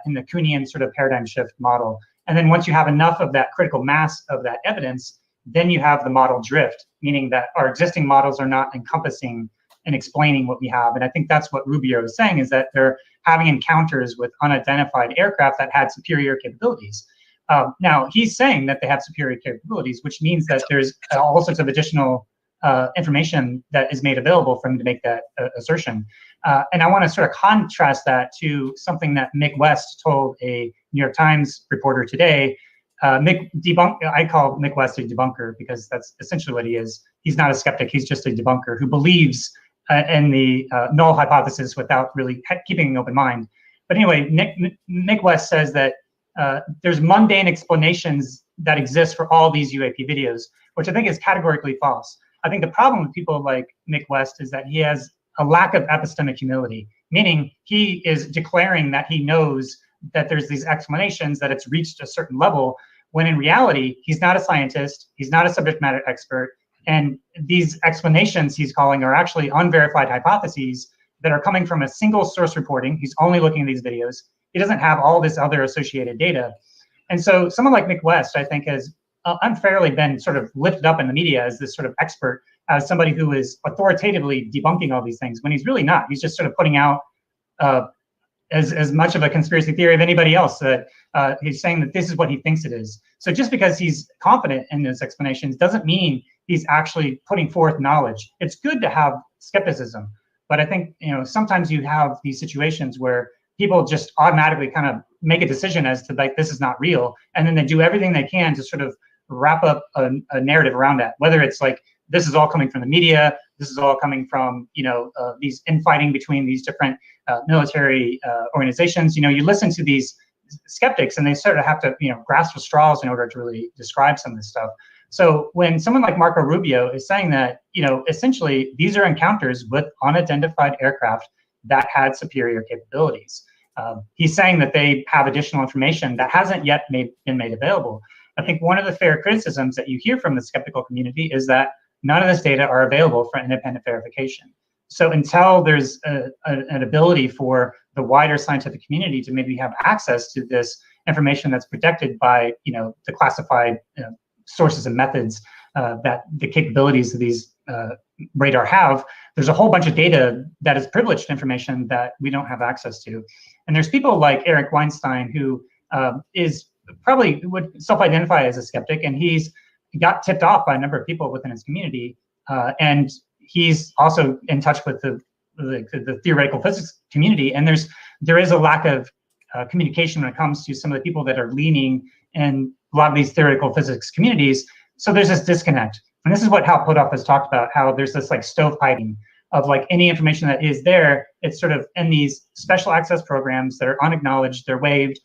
in the Kuhnian sort of paradigm shift model. And then once you have enough of that critical mass of that evidence, then you have the model drift, meaning that our existing models are not encompassing and explaining what we have. And I think that's what Rubio is saying, is that they're having encounters with unidentified aircraft that had superior capabilities. Now, he's saying that they have superior capabilities, which means that there's all sorts of additional information that is made available for him to make that assertion. And I want to sort of contrast that to something that Mick West told a New York Times reporter today. I call Mick West a debunker because that's essentially what he is. He's not a skeptic. He's just a debunker who believes in the null hypothesis without really keeping an open mind. But anyway, Mick West says that there's mundane explanations that exist for all these UAP videos, which I think is categorically false. I think the problem with people like Mick West is that he has a lack of epistemic humility, meaning he is declaring that he knows that there's these explanations, that it's reached a certain level, when in reality, he's not a scientist, he's not a subject matter expert, and these explanations he's calling are actually unverified hypotheses that are coming from a single source reporting. He's only looking at these videos. He doesn't have all this other associated data. And so someone like Mick West, I think, has unfairly been sort of lifted up in the media as this sort of expert, as somebody who is authoritatively debunking all these things, when he's really not. He's just sort of putting out as much of a conspiracy theory of anybody else, that he's saying that this is what he thinks it is. So just because he's confident in his explanations doesn't mean he's actually putting forth knowledge. It's good to have skepticism, but I think, sometimes you have these situations where people just automatically kind of make a decision as to, like, this is not real, and then they do everything they can to sort of wrap up a narrative around that, whether it's like, this is all coming from the media, this is all coming from, these infighting between these different military organizations. You listen to these skeptics and they sort of have to, grasp for straws in order to really describe some of this stuff. So when someone like Marco Rubio is saying that, essentially these are encounters with unidentified aircraft that had superior capabilities, he's saying that they have additional information that hasn't yet been made available. I think one of the fair criticisms that you hear from the skeptical community is that none of this data are available for independent verification. So until there's an ability for the wider scientific community to maybe have access to this information that's protected by, the classified sources and methods, that the capabilities of these radar have, there's a whole bunch of data that is privileged information that we don't have access to. And there's people like Eric Weinstein, who is probably would self-identify as a skeptic, and he's got tipped off by a number of people within his community, and he's also in touch with the theoretical physics community. And there is a lack of communication when it comes to some of the people that are leaning in a lot of these theoretical physics communities. So there's this disconnect. And this is what Hal Puthoff has talked about, how there's this like stovepiping of like any information that is there, it's sort of in these special access programs that are unacknowledged, they're waived,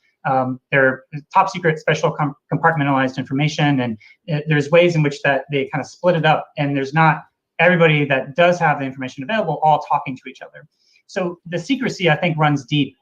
they're top secret, special compartmentalized information. And there's ways in which that they kind of split it up, and there's not everybody that does have the information available all talking to each other. So the secrecy, I think, runs deep.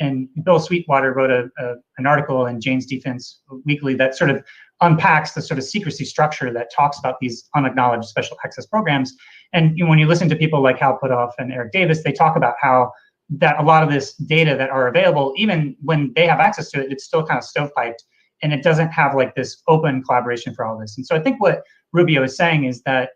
And Bill Sweetwater wrote an article in Jane's Defense Weekly that sort of unpacks the sort of secrecy structure that talks about these unacknowledged special access programs. And when you listen to people like Hal Puthoff and Eric Davis, they talk about how that a lot of this data that are available, even when they have access to it, it's still kind of stovepiped, and it doesn't have like this open collaboration for all this. And so I think what Rubio is saying is that,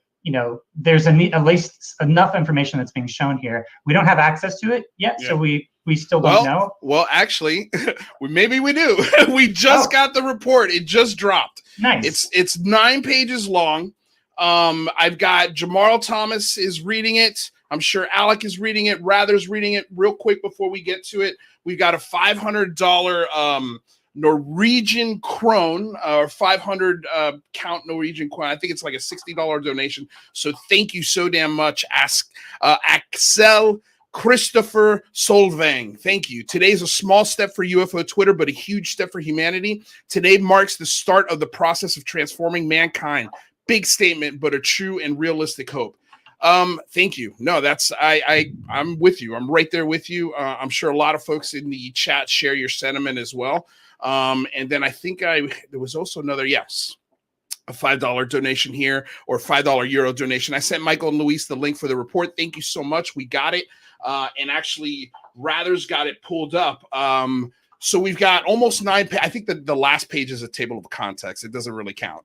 there's at least enough information that's being shown here. We don't have access to it yet, so we still don't know. Well, actually, maybe we do. We just got the report. It just dropped. Nice. It's 9 pages long. I've got Jamarl Thomas is reading it. I'm sure Alec is reading it. Rather's reading it. Real quick before we get to it, we've got a $500 Norwegian krone, or 500 count Norwegian krone. I think it's like a $60 donation. So thank you so damn much, Axel Christopher Solvang. Thank you. Today's a small step for UFO Twitter, but a huge step for humanity. Today marks the start of the process of transforming mankind. Big statement, but a true and realistic hope. Thank you. No, I'm with you. I'm right there with you. I'm sure a lot of folks in the chat share your sentiment as well. And then I think there was also another, yes, a $5 donation here, or $5 euro donation. I sent Michael and Luis the link for the report. Thank you so much. We got it. And actually Rather's got it pulled up. So we've got almost 9. I think that the last page is a table of contents. It doesn't really count.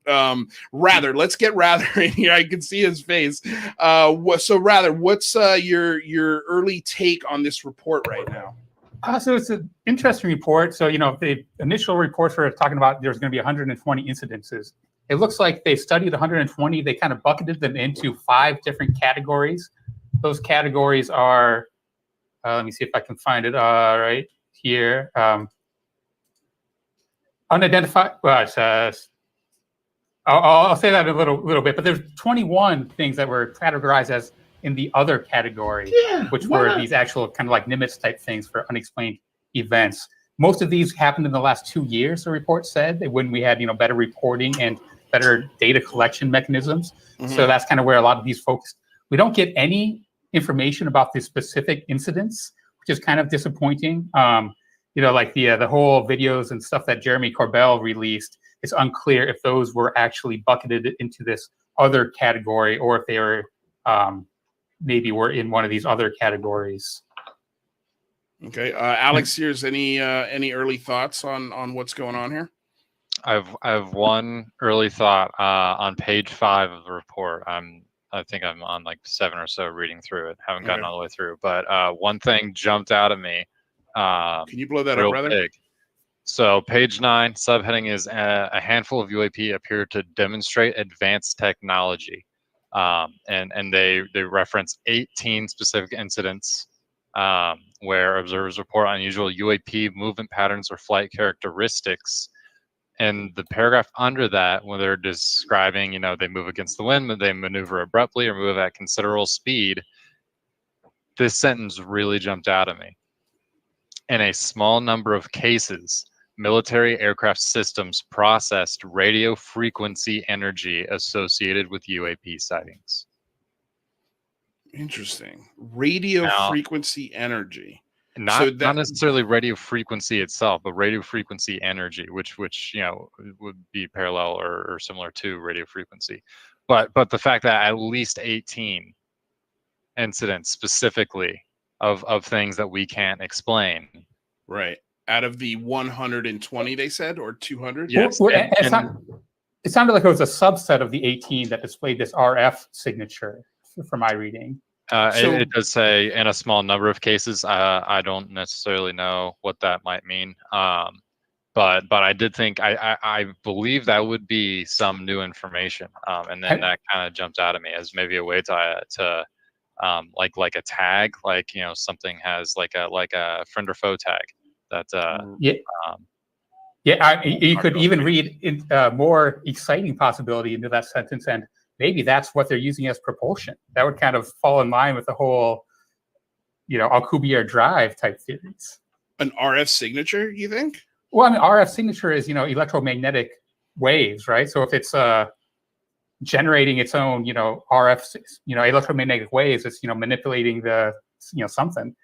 Rather, let's get Rather in here. I can see his face. So Rather, what's your early take on this report right now? So it's an interesting report. So, the initial reports were talking about there's going to be 120 incidences. It looks like they studied 120. They kind of bucketed them into 5 different categories. Those categories are, let me see if I can find it right here. Unidentified, well, it says, I'll say that in a little bit, but there's 21 things that were categorized as in the other category, which were these actual kind of like Nimitz type things for unexplained events. Most of these happened in the last 2 years, the report said, when we had, better reporting and better data collection mechanisms. Mm-hmm. So that's kind of where a lot of these folks, we don't get any information about the specific incidents, which is kind of disappointing. Like the whole videos and stuff that Jeremy Corbell released, it's unclear if those were actually bucketed into this other category, or if they were maybe were in one of these other categories. Okay, Alec Sears, any early thoughts on what's going on here? I have one early thought on page 5 of the report. I think I'm on like 7 or so reading through it. Haven't gotten all the way through, but one thing jumped out at me. Can you blow that up, brother? Big. So page 9, subheading is a handful of UAP appear to demonstrate advanced technology, and they reference 18 specific incidents where observers report unusual UAP movement patterns or flight characteristics. And the paragraph under that, when they're describing, they move against the wind, they maneuver abruptly or move at considerable speed, this sentence really jumped out at me. In a small number of cases, military aircraft systems processed radio frequency energy associated with UAP sightings. Interesting. Radio frequency energy. Not necessarily radio frequency itself, but radio frequency energy, which would be parallel or similar to radio frequency. But the fact that at least 18 incidents specifically of things that we can't explain. Right. Out of the 120, they said, or 200? Yes. It sounded like it was a subset of the 18 that displayed this RF signature, from my reading. It does say in a small number of cases. I don't necessarily know what that might mean. But I did think I believe that would be some new information, and then that kind of jumped out at me as maybe a way to like a tag, like something has like a friend or foe tag that you could even read in, more exciting possibility into that sentence, and maybe that's what they're using as propulsion. That would kind of fall in line with the whole Alcubierre drive type theories. An RF signature, you think? Well, I mean, RF signature is, electromagnetic waves, right? So if it's generating its own, RF, electromagnetic waves, it's, manipulating the, something.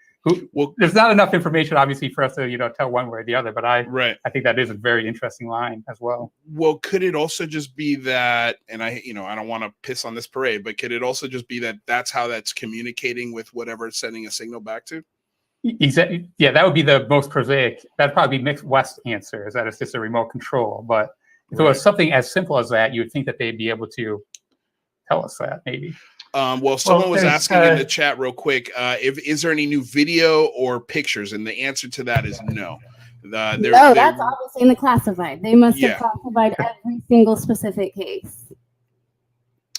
There's not enough information, obviously, for us to, tell one way or the other, but I think that is a very interesting line as well. Well, could it also just be that, and I don't want to piss on this parade, but could it also just be that that's how that's communicating with whatever it's sending a signal back to? Exactly. Yeah, that would be the most prosaic. That'd probably be mixed West answer, is that it's just a remote control. But if it was something as simple as that, you would think that they'd be able to tell us that, maybe. Well, someone was asking in the chat real quick, is there any new video or pictures? And the answer to that is no. No, that's obviously in the classified. They must have classified every single specific case.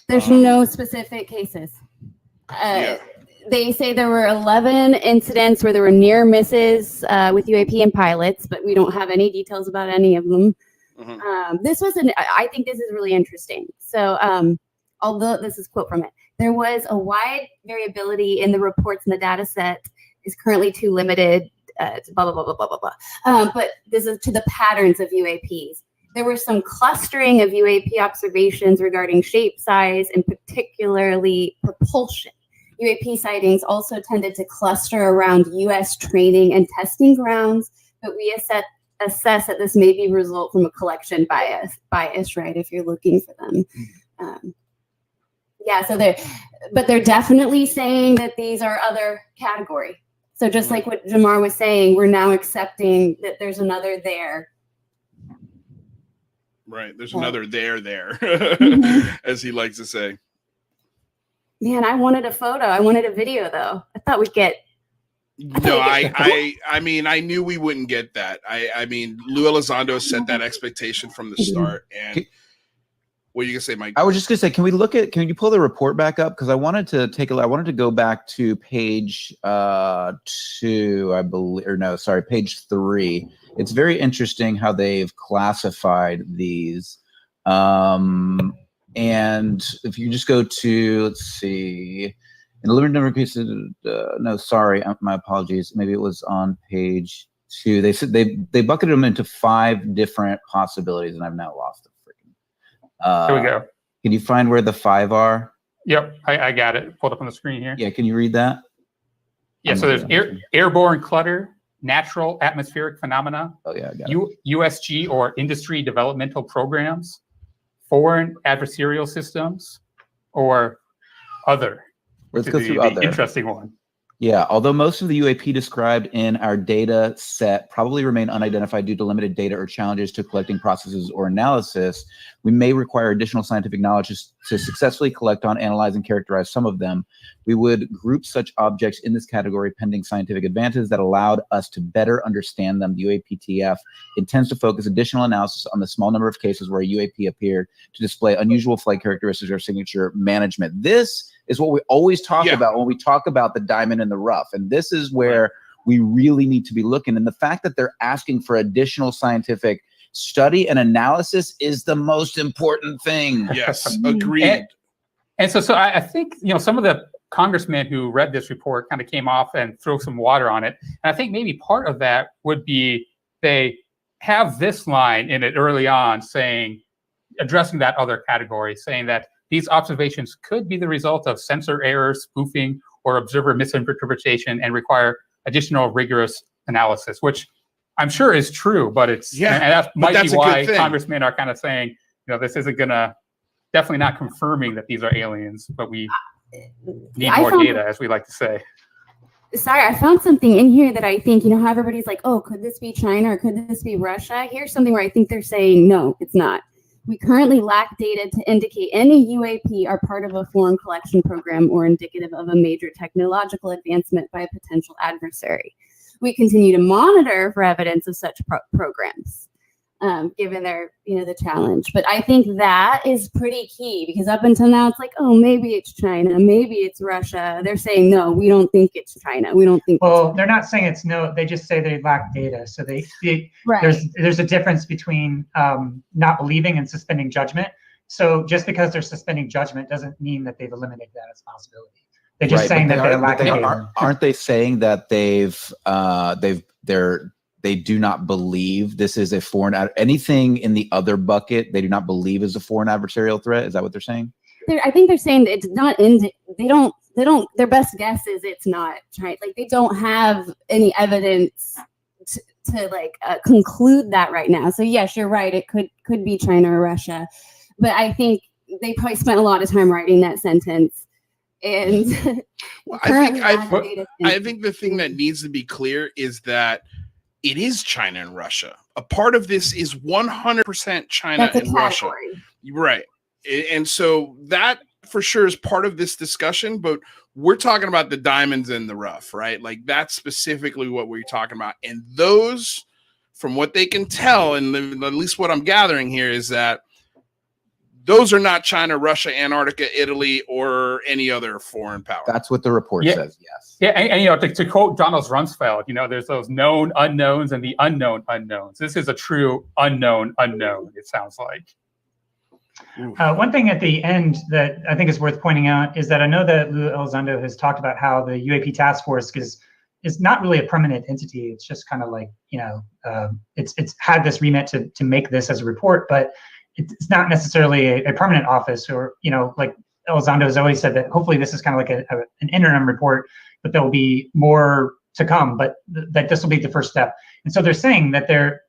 There's no specific cases. They say there were 11 incidents where there were near misses with UAP and pilots, but we don't have any details about any of them. I think this is really interesting. So, although this is a quote from it, there was a wide variability in the reports, and the data set is currently too limited to blah, blah, blah, blah, blah, blah, blah. But this is to the patterns of UAPs. There was some clustering of UAP observations regarding shape, size, and particularly propulsion. UAP sightings also tended to cluster around U.S. training and testing grounds, but we assess that this may be result from a collection bias, right? If you're looking for them. So they're definitely saying that these are other category. So just like what Jamar was saying, we're now accepting that there's another there. Right. There's another there, as he likes to say. Man, I wanted a photo. I wanted a video, though. I thought we'd get. No, I mean, I knew we wouldn't get that. I mean, Lou Elizondo set that expectation from the start. And what are you gonna say, Mike? I was just gonna say, can you pull the report back up? Because I wanted to go back to page 2, I believe, or no, sorry, page 3. It's very interesting how they've classified these. And if you just go to, let's see, in a limited number of cases, no, sorry, my apologies. Maybe it was on page 2. They said they bucketed them into 5 different possibilities, and I've now lost the freaking. Here we go. Can you find where the 5 are? Yep, I got it pulled up on the screen here. Yeah, can you read that? Yeah, so there's airborne clutter, natural atmospheric phenomena, I got it. USG or industry developmental programs, foreign adversarial systems, or other. Let's go through other. The interesting one. Yeah, although most of the UAP described in our data set probably remain unidentified due to limited data or challenges to collecting processes or analysis, we may require additional scientific knowledge to successfully collect on, analyze, and characterize some of them. We would group such objects in this category pending scientific advances that allowed us to better understand them. The UAPTF intends to focus additional analysis on the small number of cases where a UAP appeared to display unusual flight characteristics or signature management. This is what we always talk about when we talk about the diamond in the rough. And this is where we really need to be looking. And the fact that they're asking for additional scientific study and analysis is the most important thing. Yes, agreed. And so I think, some of the congressmen who read this report kind of came off and threw some water on it. And I think maybe part of that would be they have this line in it early on addressing that other category, saying that these observations could be the result of sensor error, spoofing, or observer misinterpretation and require additional rigorous analysis, which I'm sure is true, but and that might be why congressmen are kind of saying, this isn't definitely not confirming that these are aliens, but we need more data, as we like to say. Sorry, I found something in here that I think, how everybody's like, oh, could this be China or could this be Russia? Here's something where I think they're saying, no, it's not. We currently lack data to indicate any UAP are part of a foreign collection program or indicative of a major technological advancement by a potential adversary. We continue to monitor for evidence of such programs, given their, the challenge. But I think that is pretty key, because up until now, it's like, oh, maybe it's China, maybe it's Russia. They're saying, no, we don't think it's China. We don't think. Well, they're not saying it's no. They just say they lack data. So right. There's a difference between not believing and suspending judgment. So just because they're suspending judgment doesn't mean that they've eliminated that as a possibility. They're just saying that they lack data. Aren't they saying that they do not believe this is a foreign anything in the other bucket? They do not believe is a foreign adversarial threat. Is that what they're saying? I think they're saying that it's not in. They don't. Their best guess is it's not China. Like, they don't have any evidence to conclude that right now. So yes, you're right. It could be China or Russia, but I think they probably spent a lot of time writing that sentence. And well, I think the thing that needs to be clear is that it is China and Russia. A part of this is 100% China and Russia. Right. And so that for sure is part of this discussion, but we're talking about the diamonds in the rough, right? Like, that's specifically what we're talking about. And those, from what they can tell, and at least what I'm gathering here, is that those are not China, Russia, Antarctica, Italy, or any other foreign power. That's what the report says, yes. Yeah, and to quote Donald Rumsfeld, there's those known unknowns and the unknown unknowns. This is a true unknown unknown, it sounds like. One thing at the end that I think is worth pointing out is that I know that Lou Elizondo has talked about how the UAP task force is not really a permanent entity. It's just kind of like, it's had this remit to make this as a report, but it's not necessarily a permanent office, or, like Elizondo has always said that hopefully this is kind of like an interim report, but there will be more to come, but that this will be the first step. And so they're saying that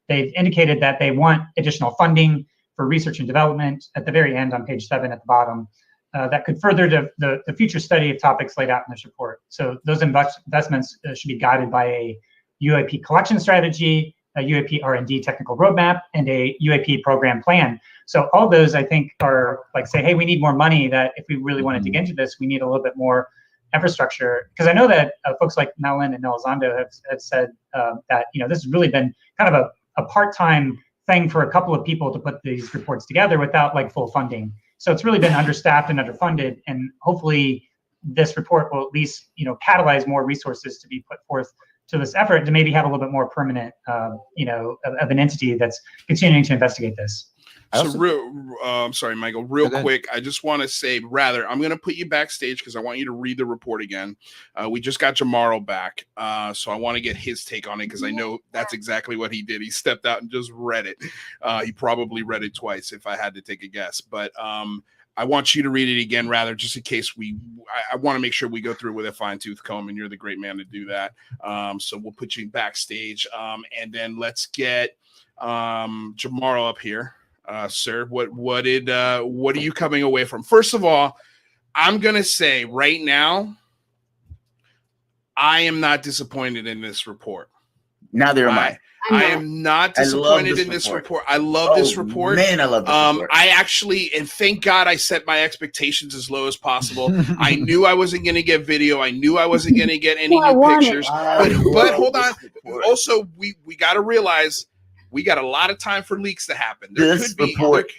they've indicated that they want additional funding for research and development at the very end on page 7 at the bottom, that could further the future study of topics laid out in this report. So those investments should be guided by a UAP collection strategy, a UAP R&D technical roadmap, and a UAP program plan. So all those, I think, are like, say, hey, we need more money, that if we really want to dig into this, we need a little bit more infrastructure. Because I know that folks like Mellon and Elizondo have said that, this has really been kind of a part-time thing for a couple of people to put these reports together without full funding. So it's really been understaffed and underfunded, and hopefully this report will at least, catalyze more resources to be put forth to this effort to maybe have a little bit more permanent, of an entity that's continuing to investigate this. I'm sorry, Michael, real quick. I just want to say, I'm going to put you backstage because I want you to read the report again. We just got Jamarl back. So I want to get his take on it, because I know that's exactly what he did. He stepped out and just read it. He probably read it twice if I had to take a guess. But I want you to read it again, just in case I want to make sure we go through with a fine tooth comb, and you're the great man to do that. So we'll put you backstage, and then let's get Jamarl up here. Sir, what are you coming away from? First of all, I'm going to say right now, I am not disappointed in this report. Neither am I. I am not disappointed in this report. I love this report. Man, I love this report. I actually, and thank God I set my expectations as low as possible. I knew I wasn't going to get video. I knew I wasn't going to get any new pictures. But hold on. Also, we got to realize we got a lot of time for leaks to happen. This report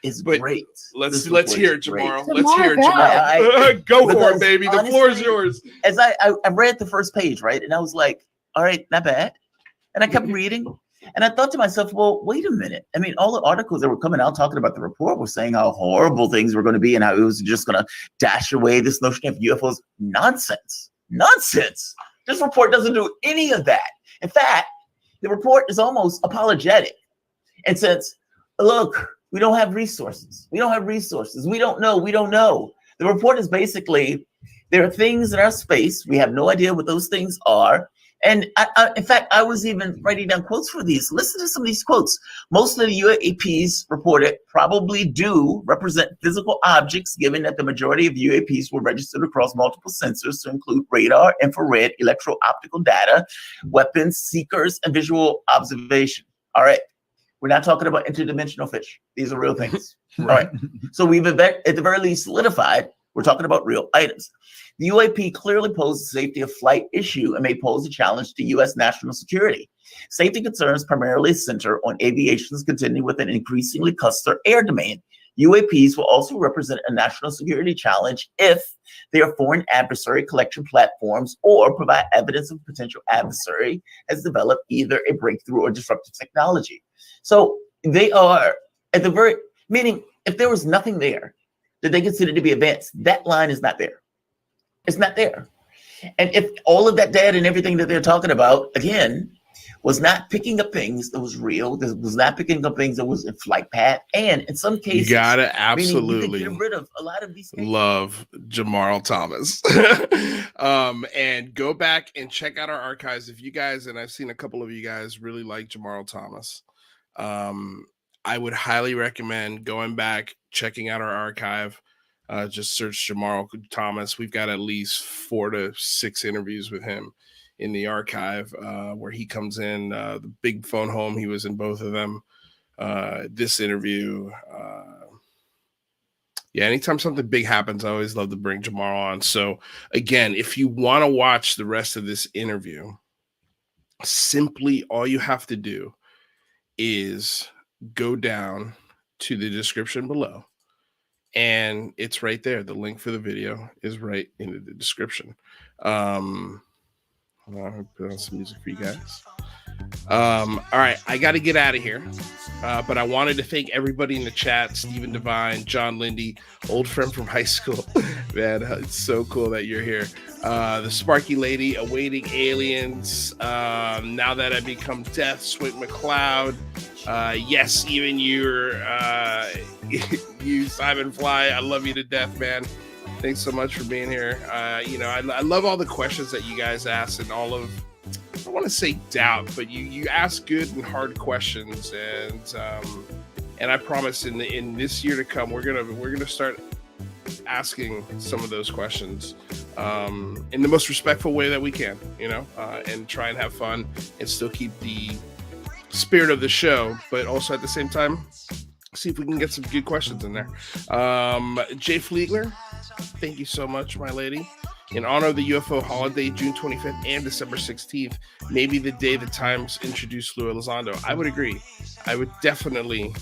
is great. Let's hear it, Jamarl. Let's hear it, Jamarl. Go for it, baby. The floor is yours. As I read the first page, right, and I was like, all right, not bad. And I kept reading, and I thought to myself, well, wait a minute. I mean, all the articles that were coming out talking about the report were saying how horrible things were going to be and how it was just going to dash away this notion of UFOs. Nonsense. This report doesn't do any of that. In fact, the report is almost apologetic and says, look, we don't have resources. We don't know. The report is basically, there are things in our space. We have no idea what those things are. And in fact, I was even writing down quotes for these. Listen to some of these quotes. Most of the UAPs reported probably do represent physical objects, given that the majority of UAPs were registered across multiple sensors to include radar, infrared, electro-optical data, weapons, seekers, and visual observation. All right. We're not talking about interdimensional fish. These are real things. All right. So we've, at the very least, solidified we're talking about real items. The UAP clearly poses a safety of flight issue and may pose a challenge to U.S. national security. Safety concerns primarily center on aviation's contending with an increasingly cluster air domain. UAPs will also represent a national security challenge if they are foreign adversary collection platforms or provide evidence of potential adversary has developed either a breakthrough or disruptive technology. So they are at the very, meaning if there was nothing there that they consider to be advanced, that line is not there. It's not there. And if all of that data and everything that they're talking about, again, was not picking up things that was real, that was not picking up things that was in flight path, and in some cases, you gotta absolutely get rid of a lot of these cases. Love Jamarl Thomas. And go back and check out our archives if you guys, and I've seen a couple of you guys really like Jamarl Thomas. I would highly recommend going back, checking out our archive. Just search Jamarl Thomas. We've got at least 4 to 6 interviews with him in the archive where he comes in. The big phone home, he was in both of them. This interview. Yeah, anytime something big happens, I always love to bring Jamarl on. So again, if you want to watch the rest of this interview, simply all you have to do is go down to the description below. And it's right there. The link for the video is right in the description. I'll put on some music for you guys. All right, I got to get out of here. But I wanted to thank everybody in the chat: Stephen Devine, John Lindy, old friend from high school. Man, it's so cool that you're here. The Sparky Lady, Awaiting Aliens, Now That I Become Death, Swint McLeod. Yes, even you, Simon Fly. I love you to death, man. Thanks so much for being here. I love all the questions that you guys ask and all of, I don't want to say doubt, but you ask good and hard questions, and I promise in this year to come we're gonna start asking some of those questions in the most respectful way that we can, and try and have fun and still keep the spirit of the show, but also at the same time see if we can get some good questions in there. Jay Fleegler, thank you so much, my lady. In honor of the UFO holiday, June 25th and December 16th, maybe the day the Times introduced Lou Elizondo. I would agree. I would definitely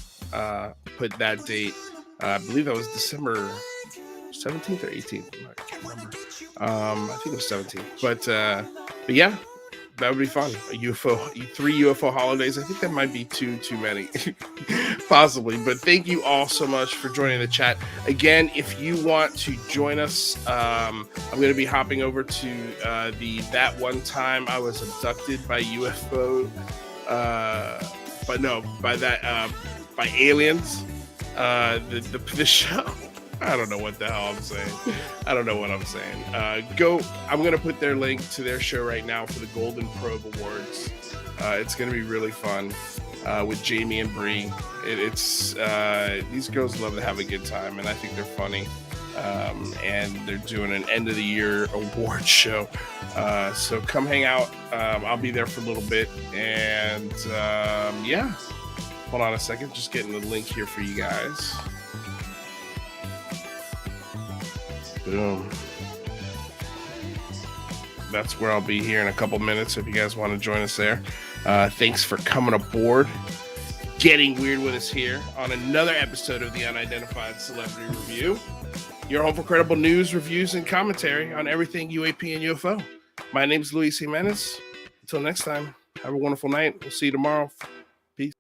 put that date. I believe that was December 17th or 18th. I can't remember. I think it was 17th. But yeah, that would be fun. 3 UFO holidays. I think that might be too many, possibly. But thank you all so much for joining the chat. Again, if you want to join us, I'm going to be hopping over to that one time I was abducted by UFO, by aliens. The show. I don't know what the hell I'm saying. I don't know what I'm saying. I'm going to put their link to their show right now for the Golden Probe Awards. It's going to be really fun with Jamie and Bree. It's these girls love to have a good time, and I think they're funny. And they're doing an end of the year award show. So come hang out. I'll be there for a little bit. And yeah, hold on a second. Just getting the link here for you guys. Boom. That's where I'll be here in a couple minutes if you guys want to join us there. Thanks for coming aboard, getting weird with us here on another episode of the Unidentified Celebrity Review. Your home for credible news, reviews, and commentary on everything UAP and UFO. My name is Luis Jimenez. Until next time, have a wonderful night. We'll see you tomorrow. Peace.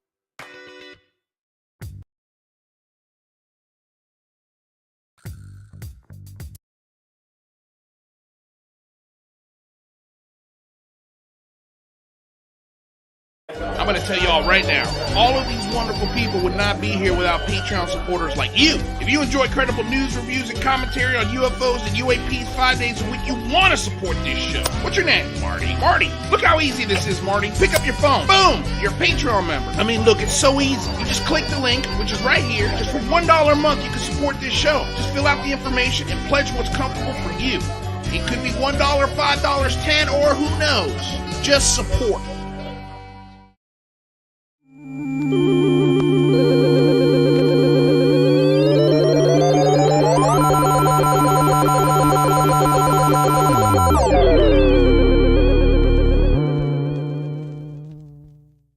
I'm going to tell you all right now, all of these wonderful people would not be here without Patreon supporters like you. If you enjoy credible news, reviews, and commentary on UFOs and UAPs 5 days a week, you want to support this show. What's your name? Marty. Marty, look how easy this is, Marty. Pick up your phone. Boom, you're a Patreon member. I mean, look, it's so easy. You just click the link, which is right here. Just for $1 a month, you can support this show. Just fill out the information and pledge what's comfortable for you. It could be $1, $5, $10, or who knows. Just support.